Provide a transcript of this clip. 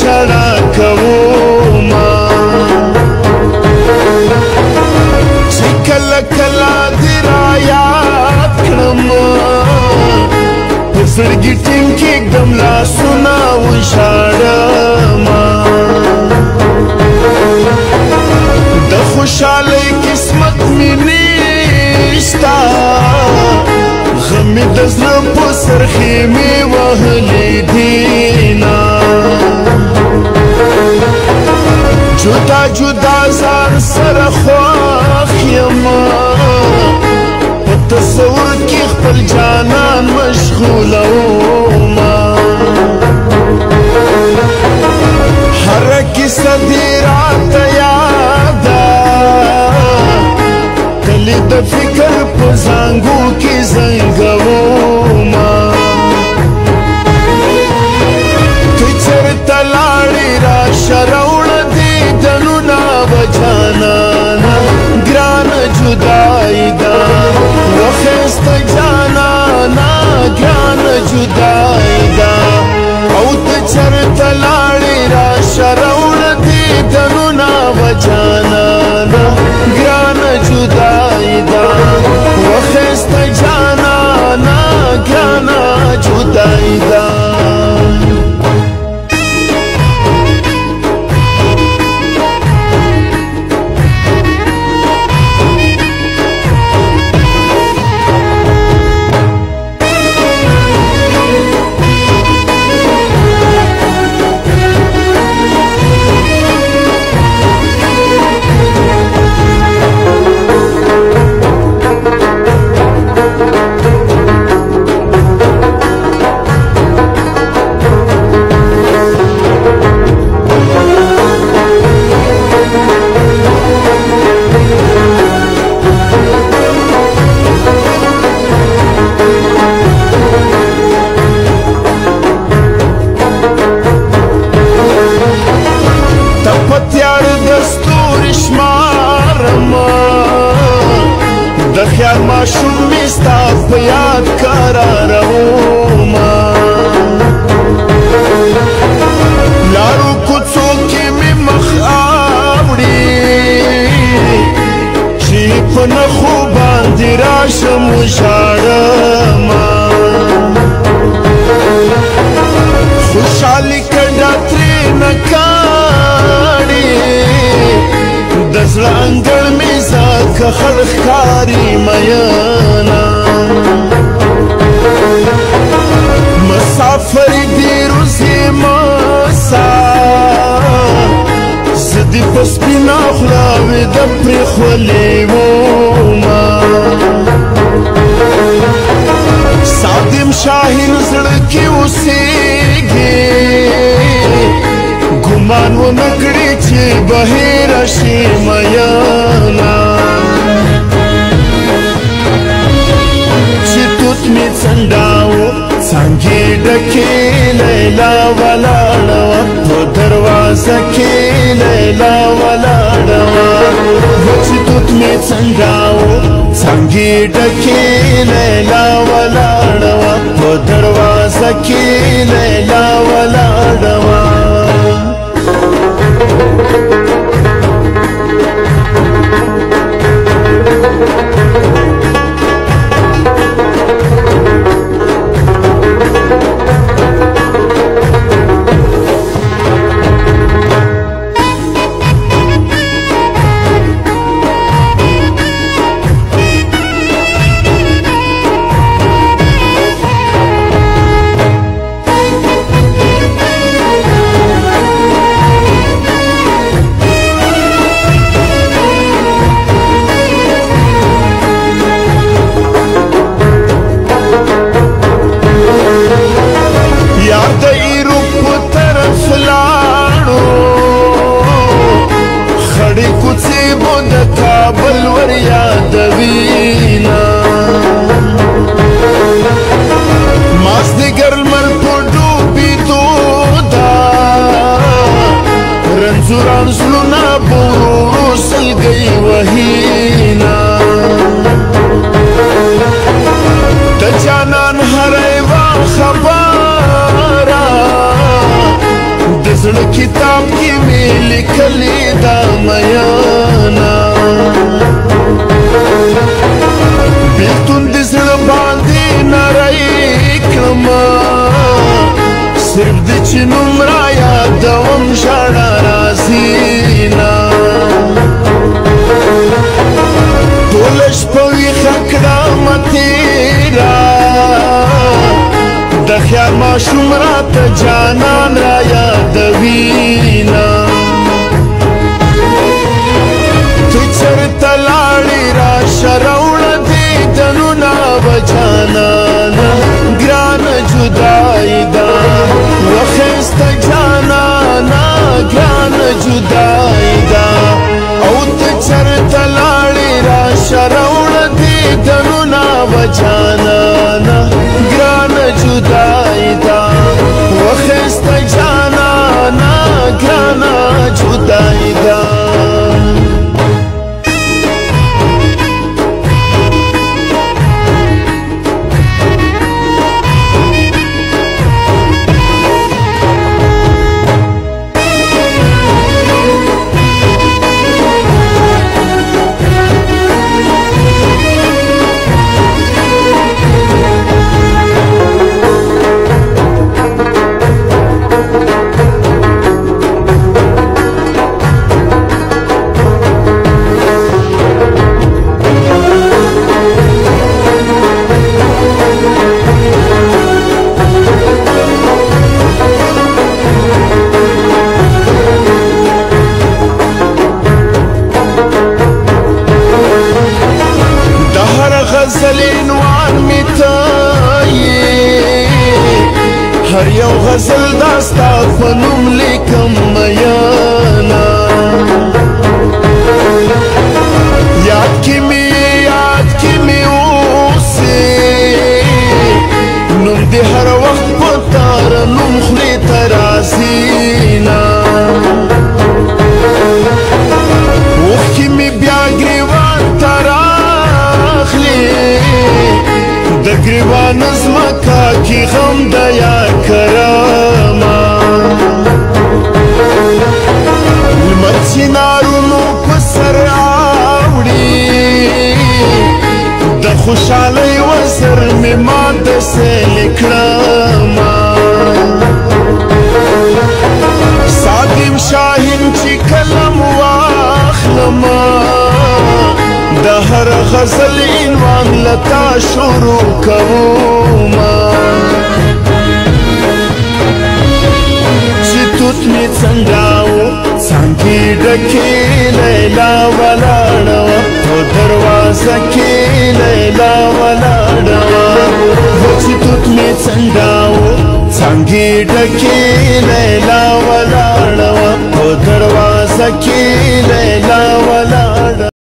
ژړا کوما چې کله کله دې رایاد کړم په زړګي ټینګ کېږدم لاسونه وژاړمه د خوشحالۍ قسمت مې نشته غم مې د زړه په سر خېمې وهلې دینه جدا جدا ځان سره خوښ یمه په تصور کې خپل جانان مشغولومه هره کیسه دې راته یاده کلي د فکر په زانګو کې زنګومه که چېرته لاړې راشه راوړه دیدنونه به جانانه ګرانه جدایي ده وښایسته جانانه ګرانه جدایي ده او ته چېرته لاړې راشه راوړه دیدنونه به جانانه ګرانه جدایي ده وښایسته جانانه ګرانه جدایي ده د خیال ماشوم مې ستا په یاد قرارومه لارو کوڅو کې مې مخ اوړي چې په نښو باندې راشم وژاړمه خوشحالي کډه ترېنه کاڼې د زړه انګړ مې ځکه خړ ښکاري میینه مسافر دې روزي مسا زه دې په سپینه خوله ویده پرېښولې ومه صادم شاهین زړه کې اوسېږي ګمان ونه کړي چې بهیره شي میینه چې توت مې څنډاوه څانګې ډکې لیلا ولاړه وه په دروازه کې لیلا ولاړه وه چې توت مې څنډاوه څانګې ډکې لیلا ولاړه وه په دروازه کې لیلا ولاړه وه زوران زلونا بورو سلگئی وحینا د جانان هر ایوان خبارا د زړه کتاب کې مې لیکلې دا میانا بیلتون د زړه باندې نری کړما صرف د چې نوم را یادوم ژړا راځي نه ټوله شپه ویښه کړمه تېره د خیال ماشوم راته جانان را یادوینه ته چېرته لاړې راشه راوړه دیدنونه به جانانه ګرانه جدایي ده وښایسته جانانه ګرانه جدایي ده او ته چېرته لاړې راشه راوړه دیدنونه به جانانه ګرانه جدایي ده وښایسته جانانه ګرانه جدایي ده غزلینوان می ته هر یو غزل دا ستا په نوم لیکم میانا یاد کې مې اوسې نوم دې هر وخت په ترنم خولې ته راځي نه اوښکې مې بیا ګریوان ته د ګریوان ځمکه کې غم د یار کرمه لمر چنارونو په سر اوړي د خوشحالۍ وزر مې ما د سیل کړمه صادم شاهین چې کلم واخلمه د هر غزل عنوان لتا شروع کوما چې توت مې څنګه و څانګې ډکې لیلا ولاړه وه په دروازه کې لیلا ولاړه وه چې توت مې څنګه و څانګې ډکې لیلا ولاړه وه په دروازه کې لیلا ولاړه